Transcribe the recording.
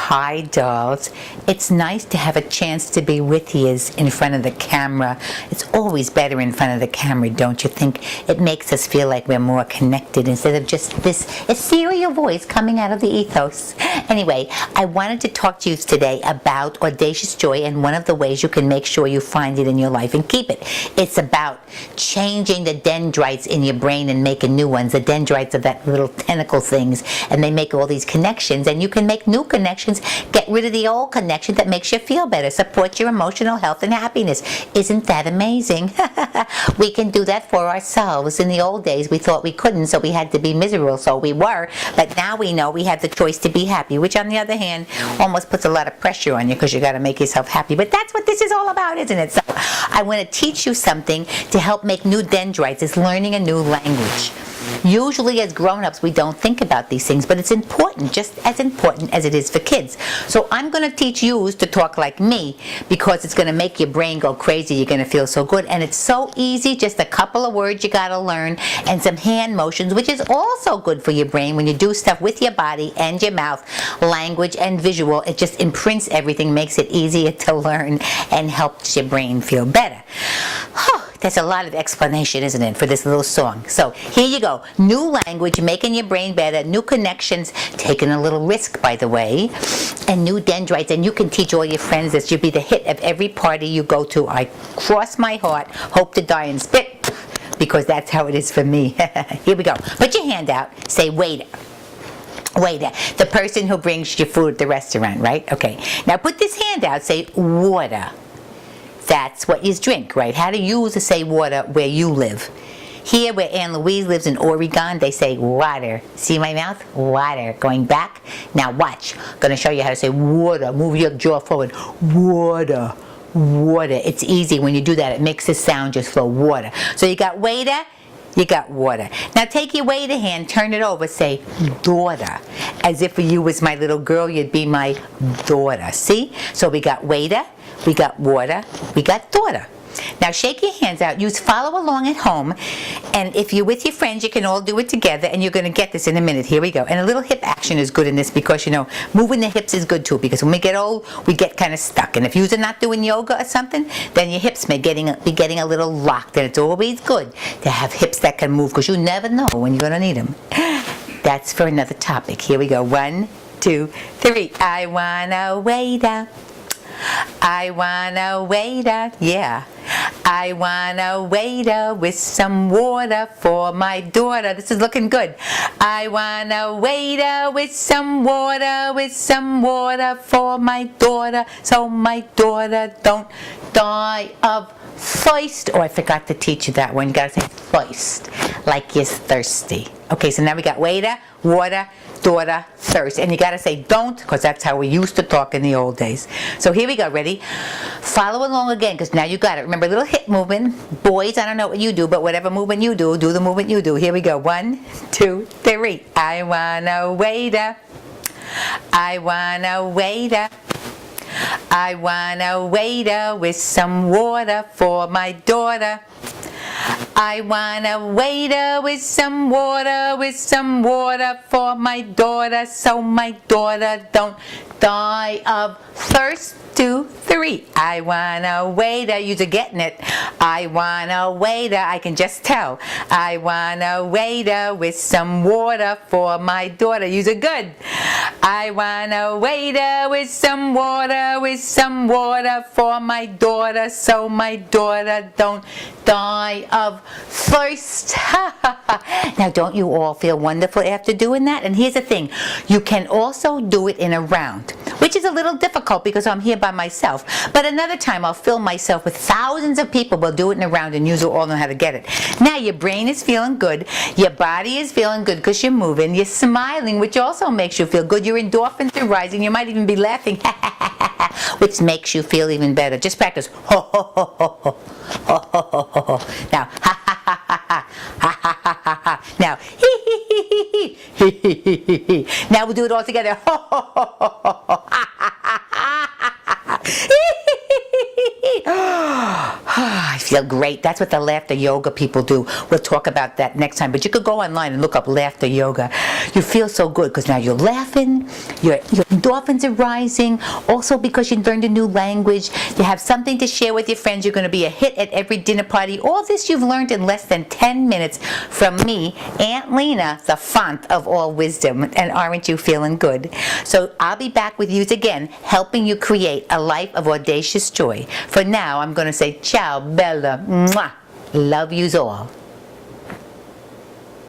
Hi, dolls. It's nice to have a chance to be with yous in front of the camera. It's always better in front of the camera, don't you think? It makes us feel like we're more connected instead of just this ethereal voice coming out of the ethos. Anyway, I wanted to talk to you today about audacious joy and one of the ways you can make sure you find it in your life and keep it. It's about changing the dendrites in your brain and making new ones. The dendrites are that little tentacle things, and they make all these connections, and you can make new connections. Get rid of the old connection that makes you feel better. Support your emotional health and happiness. Isn't that amazing? We can do that for ourselves. In the old days, we thought we couldn't, so we had to be miserable, so we were. But now we know we have the choice to be happy, which on the other hand, almost puts a lot of pressure on you because you got to make yourself happy. But that's what this is all about, isn't it? So I want to teach you something to help make new dendrites. It's learning a new language. Usually as grown-ups we don't think about these things, but it's important, just as important as it is for kids. So I'm going to teach you to talk like me because it's going to make your brain go crazy. You're going to feel so good, and it's so easy. Just a couple of words you got to learn and some hand motions, which is also good for your brain when you do stuff with your body and your mouth, language and visual. It just imprints everything, makes it easier to learn, and helps your brain feel better. There's a lot of explanation, isn't it, for this little song. So here you go. New language, making your brain better, new connections, taking a little risk, by the way, and new dendrites. And you can teach all your friends this. You'll be the hit of every party you go to. I cross my heart, hope to die and spit, because that's how it is for me. Here we go. Put your hand out. Say, Wayder. Wayder, the person who brings your food at the restaurant, right? Okay. Now put this hand out. Say, Wada. That's what you drink, right? How do you say water where you live? Here, where Anne-Louise lives in Oregon, they say water. See my mouth? Water. Going back. Now watch. I'm going to show you how to say water. Move your jaw forward. Water. Water. It's easy when you do that. It makes the sound just flow. Water. So you got waiter. You got water. Now take your waiter hand, turn it over, say daughter. As if you was my little girl, you'd be my daughter. See? So we got waiter, we got water, we got daughter. Now shake your hands out. You follow along at home, and if you're with your friends, you can all do it together, and you're going to get this in a minute. Here we go. And a little hip action is good in this because, you know, moving the hips is good too, because when we get old, we get kind of stuck. And if you're not doing yoga or something, then your hips may be getting a little locked, and it's always good to have hips that can move because you never know when you're going to need them. That's for another topic. Here we go. 1, 2, 3. I wanna Wayder. I wanna Wayder, yeah. I wanna Wayder with some water for my daughter. This is looking good. I wanna Wayder with some water for my daughter, so my daughter don't die of thirst. Oh, I forgot to teach you that one. You gotta say thirst, like you're thirsty. Okay, so now we got Wayder, water, daughter, thirst. And you gotta say don't, because that's how we used to talk in the old days. So here we go, ready? Follow along again, because now you got it. Remember, little hip movement. Boys, I don't know what you do, but whatever movement you do the movement you do. Here we go. 1, 2, 3. I wanna Wayder. I wanna Wayder. I wanna Wayder with some water for my daughter. I wanna Wayder with some water for my daughter, so my daughter don't die of thirst. 2, 3. I wanna Wayder. You're getting it. I wanna Wayder. I can just tell. I wanna Wayder with some water for my daughter. You're good. I wanna Wayder with some water for my daughter, so my daughter don't die of thirst. Now don't you all feel wonderful after doing that? And here's the thing. You can also do it in a round, which is a little difficult because I'm here by myself. But another time I'll film myself with thousands of people. We'll do it in a round, and you all know how to get it. Now your brain is feeling good. Your body is feeling good because you're moving. You're smiling, which also makes you feel good. Your endorphins are rising. You might even be laughing, which makes you feel even better. Just practice. Ho, ho, ho, ho, ho. Ho, ho, ho, ho, ho. Now, ha, ha, ha, ha, ha, ha, ha, ha, ha, ha. Now, hee, hee, hee, hee, hee, hee, hee, hee, hee. Now we'll do it all together. Ho, ho, ho, ho, ho, ho. Ha, ha, ha, ha, ha, ha. I feel great. That's what the laughter yoga people do. We'll talk about that next time. But you could go online and look up laughter yoga. You feel so good because now you're laughing, you're endorphins are rising. Also, because you learned a new language, you have something to share with your friends. You're going to be a hit at every dinner party. All this you've learned in less than 10 minutes from me, Aunt Lena, the font of all wisdom. And aren't you feeling good? So I'll be back with you again, helping you create a life of audacious joy. For now, I'm going to say ciao, Bella. Mwah. Love yous all.